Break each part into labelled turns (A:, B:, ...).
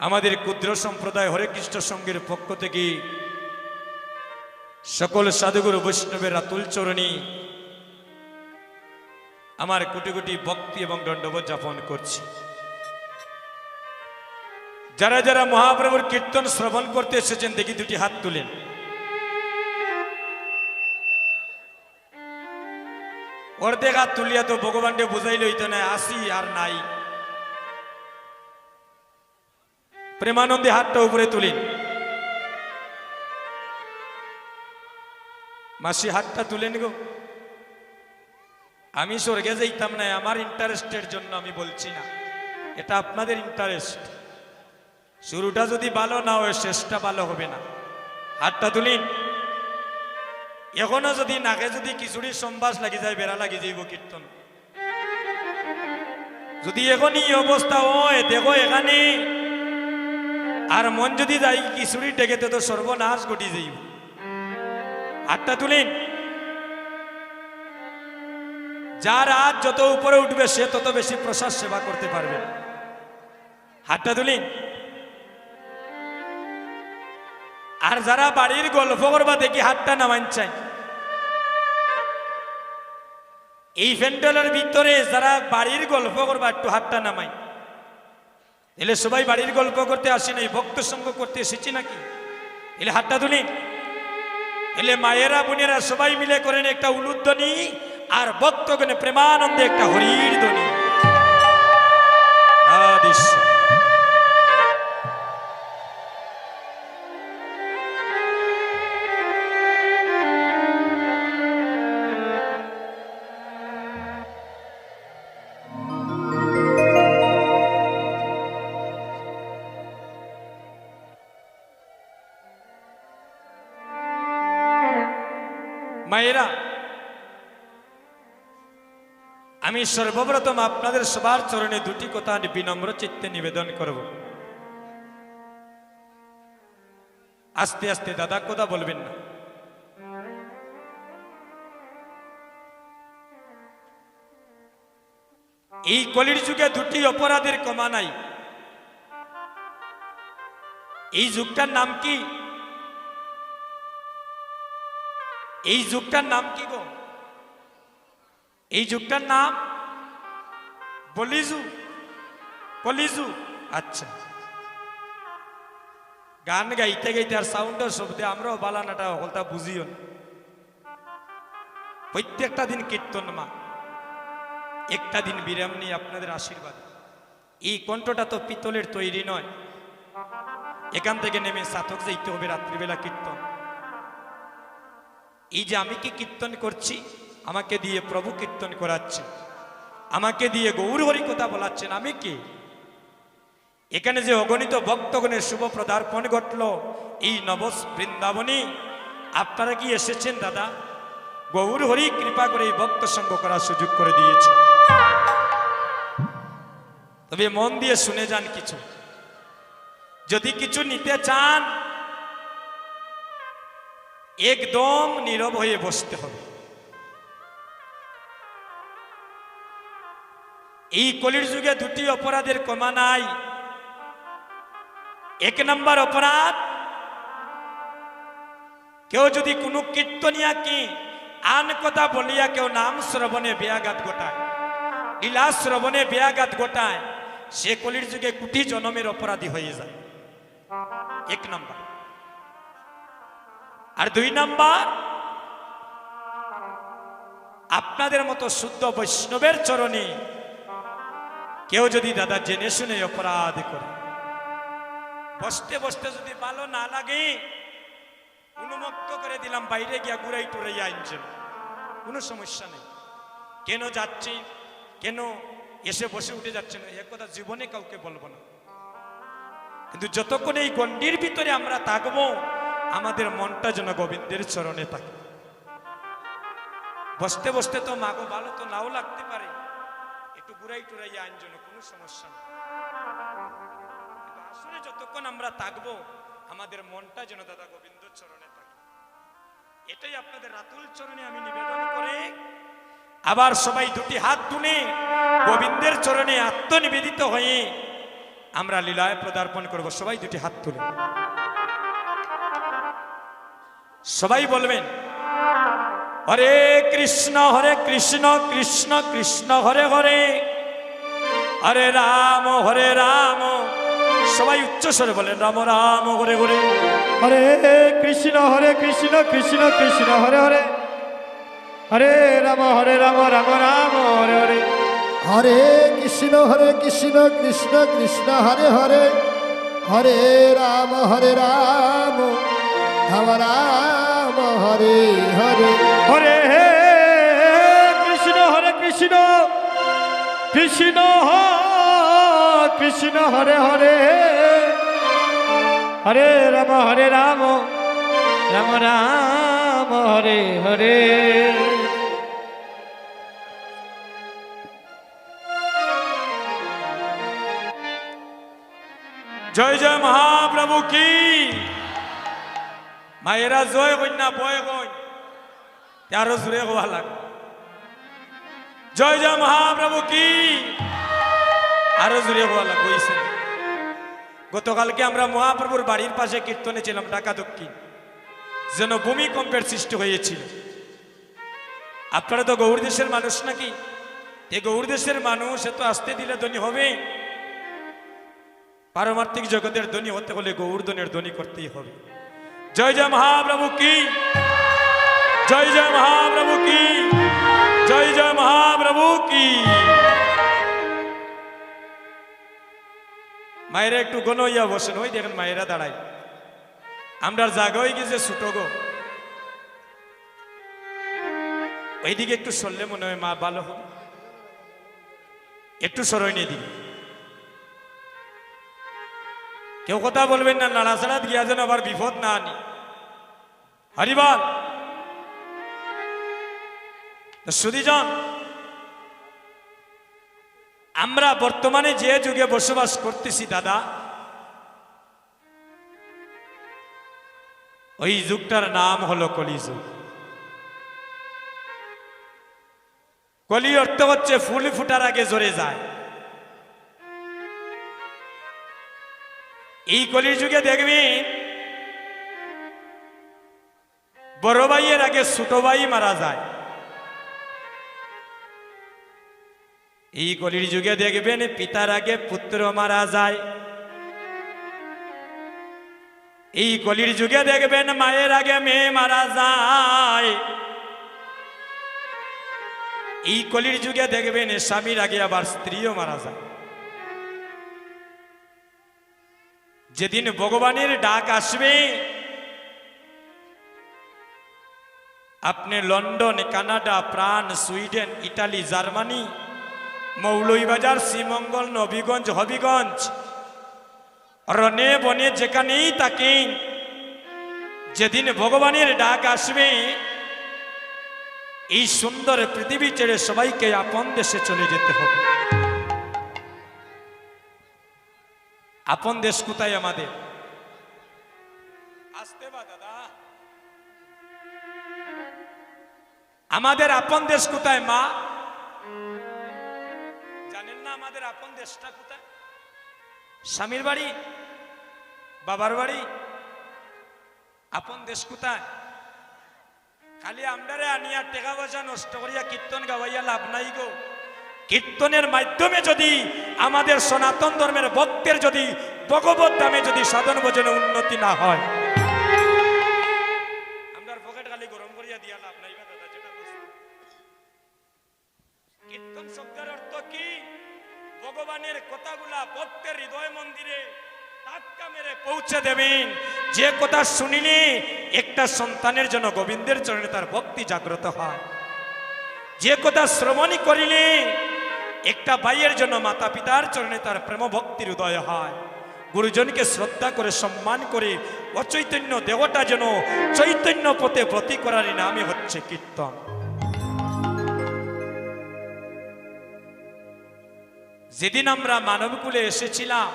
A: আমাদের ক্ষুদ্র সম্প্রদায় হরে কৃষ্ণ সংঘের পক্ষ থেকে সকল সাধুগুরু বৈষ্ণবের আতুল চরণী আমার কোটি কোটি ভক্তি এবং দণ্ডবোধ যাপন করছি। যারা যারা মহাপ্রভুর কীর্তন শ্রবণ করতে এসেছেন দেখি দুটি হাত তুলেন। অর্ধেক হাত তুলিয়া তো ভগবানকে বুঝাইলে হইতো না, আসি আর নাই। প্রেমানন্দে হাতটা উপরে তুলেন। মাসি হাতটা তুলেন গো। আমি স্বর্গে যাইতাম না, আমার ইন্টারেস্টের জন্য আমি বলছি না, এটা আপনাদের ইন্টারেস্ট। শুরুটা যদি ভালো না হয় শেষটা ভালো হবে না। হাতটা তুলিন। এখনো যদি নাকে যদি খিচুড়ি সম্বাস লাগি যায়, বেড়া লাগি যাইব কীর্তন। যদি এখনই অবস্থা হয় দেখো এখানে, আর মন যদি যাই খিচুড়ি ডেকেতে তো সর্বনাশ ঘটি যাইব। হাতটা তুলিন। যার হাত যত উপরে উঠবে সে তত বেশি প্রসাদ সেবা করতে পারবে। হাতটা তুলিন। আর যারা বাড়ির গল্প করবা দেখি হাতটা নামান চাই। এই প্যান্ডেলের ভিতরে যারা বাড়ির গল্প করবা একটু হাতটা নামাই। এলে সবাই বাড়ির গল্প করতে আসি নাই, ভক্ত সঙ্গ করতে এসেছি নাকি? এলে হাতটা তুলিন। এলে মায়েরা বোনেরা সবাই মিলে করেন একটা উলুধ্বনি, আর ভক্তগণে প্রেমানন্দে একটা হরির ধ্বনি। মায়েরা, আমি সর্বপ্রথম আপনাদের সবার চরণে দুটি কথা বিনম্র চিত্তে নিবেদন করব। আস্তে আস্তে দাদা কথা বলবেন না। এই কলির যুগে দুটি অপরাধের কমা নাই। এই যুগটার নাম কি? এই যুগটার নাম কি গো? এই যুগটার নাম বলিজু, কলিজু। আচ্ছা, গান গাইতে গাইতে আর সাউন্ডের শব্দে আমরাও বালানাটা হলতা বুঝিও না। প্রত্যেকটা দিন কীর্তন মা, একটা দিন বিরাম নিয়ে আপনাদের আশীর্বাদ। এই কণ্ঠটা তো পিতলের তৈরি নয়, এখান থেকে নেমে সাধক যাইতে হবে রাত্রিবেলা কীর্তন। এই যে আমি কি কীর্তন করছি, আমাকে দিয়ে প্রভু কীর্তন করাচ্ছেন, আমাকে দিয়ে গৌর হরি কথা বলাচ্ছেন। আমি কি? এখানে যে অগণিত ভক্তগণের শুভ পদার্পণ ঘটল এই নবস বৃন্দাবনী, আপনারা কি এসেছেন দাদা? গৌর হরি কৃপা করে এই ভক্ত সঙ্গ করার সুযোগ করে দিয়েছে। তবে মন দিয়ে শুনে যান কিছু। যদি কিছু নিতে চান একদম নীরব হয়ে বসতে হবে। এই কলির যুগে দুটি অপরাধের কমা নাই। এক নম্বর অপরাধ, কেউ যদি কোনো কীর্তনিয়া কি আন কথা বলিয়া কেউ নাম শ্রবণে ব্যাঘাত ঘটায়, লীলা শ্রবণে ব্যাঘাত ঘটায়, সে কলির যুগে কোটি জনমের অপরাধী হয়ে যায়। এক নম্বর। আর দুই নম্বর, আপনাদের মতো শুদ্ধ বৈষ্ণবের চরণে কেউ যদি দাদা জেনে শুনে অপরাধ করে, বসতে বসতে যদি ভালো না লাগে উন্মুক্ত করে দিলাম, বাইরে গিয়া ঘুরাই টুরাই আনছেন, কোনো সমস্যা নেই। কেন যাচ্ছি, কেন এসে বসে উঠে যাচ্ছেন, এ কথা জীবনে কাউকে বলবো না। কিন্তু যতক্ষণ এই গণ্ডির ভিতরে আমরা থাকবো, আমাদের মনটা যেন গোবিন্দের চরণে থাকে। বসতে বসতে তো মাগো ভালো তো নাও লাগতে পারে, একটু ঘুরাই টুরাই আনজন, কোনো সমস্যা নেই। কিন্তু আসলে যতক্ষণ আমরা থাকবো আমাদের মনটা যেন দাদা গোবিন্দ চরণে থাকে। এটাই আপনাদের রাতুল চরণে আমি নিবেদন করে আবার সবাই দুটি হাত তুলে গোবিন্দের চরণে আত্মনিবেদিত হয়ে আমরা লীলায় পদার্পণ করব। সবাই দুটি হাত তুলে সবাই বলবেন হরে কৃষ্ণ কৃষ্ণ কৃষ্ণ হরে হরে, হরে রাম সবাই উচ্চ স্বরে বলেন রাম রাম হরে হরে,
B: হরে কৃষ্ণ কৃষ্ণ কৃষ্ণ হরে হরে, হরে রাম রাম রাম হরে হরে,
C: হরে কৃষ্ণ কৃষ্ণ কৃষ্ণ হরে হরে, হরে রাম রাম রাম হরে হরে,
B: হরে কৃষ্ণ কৃষ্ণ কৃষ্ণ কৃষ্ণ হরে হরে, হরে রাম রাম রাম হরে হরে।
A: জয় জয় মহাপ্রভু কি, মায়েরা জয় কন্যা বয় কই আরো জুড়ে গোয়া লাগ, জয় জয় মহাপ্রভু কি আরো জুড়ে গোয়া লাগ হইছে। গতকালকে আমরা মহাপ্রভুর বাড়ির পাশে কীর্তনে ছিলাম ঢাকা দক্ষিণ, যেন ভূমিকম্পের সৃষ্টি হয়েছিল। আপনারা তো গৌর দেশের মানুষ নাকি? এই গৌর দেশের মানুষ এত আসতে দিলে ধনী হবে? পারমার্থিক জগতের ধনী হতে হলে গৌরধনের ধনী করতেই হবে। জয় জয় মহাপ্রভু কি, জয় জয় মহাপ্রভু কি, জয় জয় মহাপ্রভু কি। মায়েরা একটু গণ হইয়া বসেন, ওই দেখেন মায়েরা দাঁড়ায়। আমরা জাগা হয়ে গেছে ছোট গো, ওইদিকে একটু সরলে মনে হয় মা ভালো হবে, একটু সরই নিয়ে দিকে। কেউ কথা বলবেন না, নাড়াচাড়া গিয়া যেন আবার বিপদ না আনি। হরিবল সুধীজন, আমরা বর্তমানে যে যুগে বসবাস করতেছি দাদা, ওই যুগটার নাম হলো কলিযুগ। কলি অর্থ হচ্ছে ফুল ফুটার আগে জ্বরে যায়। এই কলির যুগে দেখবেন বড় ভাইয়ের আগে ছোট ভাই মারা যায়। এই কলির যুগে দেখবেন পিতার আগে পুত্র মারা যায়। এই কলির যুগে দেখবেন মায়ের আগে মেয়ে মারা যায়। এই কলির যুগে দেখবেন স্বামীর আগে আবার স্ত্রীও মারা যায়। যেদিন ভগবানের ডাক আসবে, আপনি London, Canada, France, Sweden, Italy, Germany, Moulvibazar, Sreemangal, Nabiganj, Habiganj, রনে বনে যেখানেই থাকেন, যেদিন ভগবানের ডাক আসবে, এই সুন্দর পৃথিবী ছেড়ে সবাইকে আপন দেশে চলে যেতে হবে। আপন দেশ কোথায় আমাদের? আসতে বা দাদা, আমাদের আপন দেশ কোথায় মা? জানেন না আমাদের আপন দেশটা কোথায়? স্বামীর বাড়ি, বাবার বাড়ি। আপন দেশ কোথায়? খালি আমরারে আনিয়া টেকা পয়সা নষ্ট করিয়া কীর্তন গাওয়াইয়া লাভ নাই গো। কীর্তনের মাধ্যমে যদি আমাদের সনাতন ধর্মের ভক্তের যদি ভগবত ধামে যদি সাধন ভজনে উন্নতি না হয়, আমরা পকেট খালি গরম করিয়া দিয়া লাভ নাই বা দাদা। যেটা কীর্তন শব্দের অর্থ কি? ভগবানের কথাগুলা ভক্তের হৃদয় মন্দিরে টাটকা মেরে পৌঁছে দেবেন। যে কথা শুনিলে একটা সন্তানের জন্য গোবিন্দের চরণে তার ভক্তি জাগ্রত হয়। যে কথা শ্রবণই করিলে একটা ভাইয়ের জন্য মাতা পিতার চরণে তার প্রেম ভক্তির উদয় হয়। গুরুজনকে শ্রদ্ধা করে সম্মান করে অচৈতন্য দেবতা যেন চৈতন্য পথে ব্রতী করার নামই হচ্ছে কীর্তন। যেদিন আমরা মানবকুলে এসেছিলাম,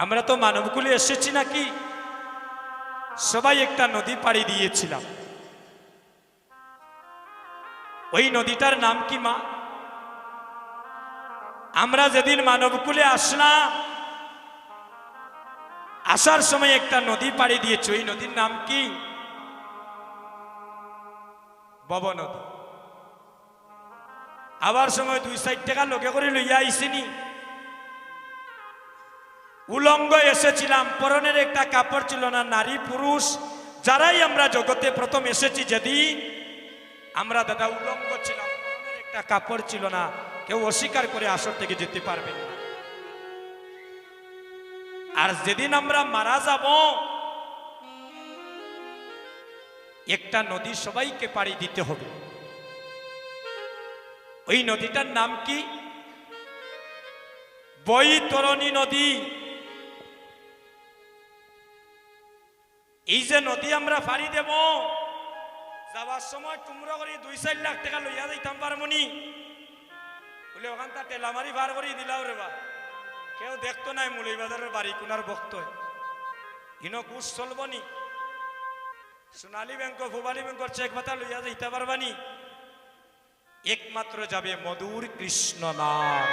A: আমরা তো মানবকুলে এসেছি নাকি? সবাই একটা নদী পাড়ি দিয়েছিলাম। ওই নদীটার নাম কি মা? আমরা যেদিন মানবকুলে আসলাম, আসার সময় একটা নদী পাড়ি দিয়েছে। ওই নদীর নাম কি? বব নদী। আবার সময় 2-4 টাকা লোকে করে লইয়া আইসিনি। উলঙ্গ এসেছিলাম, পরনের একটা কাপড় ছিল না। নারী পুরুষ যারাই আমরা জগতে প্রথম এসেছি যেদিন, আমরা দাদা উলঙ্গ ছিলাম, পরনের একটা কাপড় ছিল না। কেউ অস্বীকার করে আসর থেকে যেতে পারবেন না। আর যেদিন আমরা মারা যাব, একটা নদী সবাইকে পাড়ি দিতে হবে। ওই নদীটার নাম কি? বৈতরণী নদী। এই যে নদী আমরা পাড়ি দেব, যাওয়ার সময় তোমরা করে 2-4 লাখ টাকা লইয়া যাইতাম পারমনি বলে ওখানটা টেলামারি ভার করে দিলাও রে বা। কেউ দেখতো নাই মুলই বাজারের বাড়ি কোনার বক্ত ইনো কুশ চলবনি। সোনালী ব্যাংক, ভুবালী ব্যাংকর চেক বাতা লইয়া যাইতে পারবানি। একমাত্র যাবে মধুর কৃষ্ণ নাম।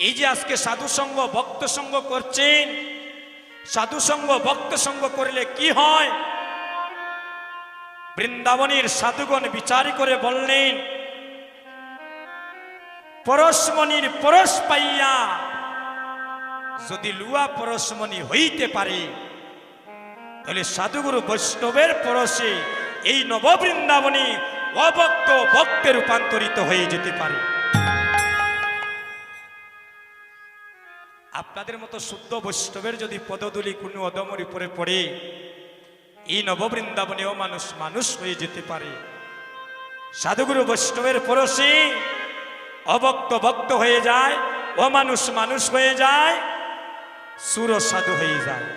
A: এই যে আজকে সাধু সঙ্গ ভক্ত সঙ্গ করছেন, সাধু সঙ্গ ভক্ত সঙ্গ করলে কি হয়? বৃন্দাবনের সাধুগণ বিচার করে বললেন, পরশমণির পরশ পাইয়া যদি লুয়া পরশমণি হইতে পারে, তাহলে সাধুগুরু বৈষ্ণবের পরশে এই নববৃন্দাবনী অভক্ত ভক্তে রূপান্তরিত হয়ে যেতে পারে। আপনাদের মতো শুদ্ধ বৈষ্ণবের যদি পদধূলি কোনো অদমর উপরে পড়ে, এই নববৃন্দাবনেও মানুষ মানুষ হয়ে যেতে পারে। সাধুগুরু বৈষ্ণবের পরশে অভক্ত ভক্ত হয়ে যায়, অমানুষ মানুষ হয়ে যায়, সুর সাধু হয়ে যায়।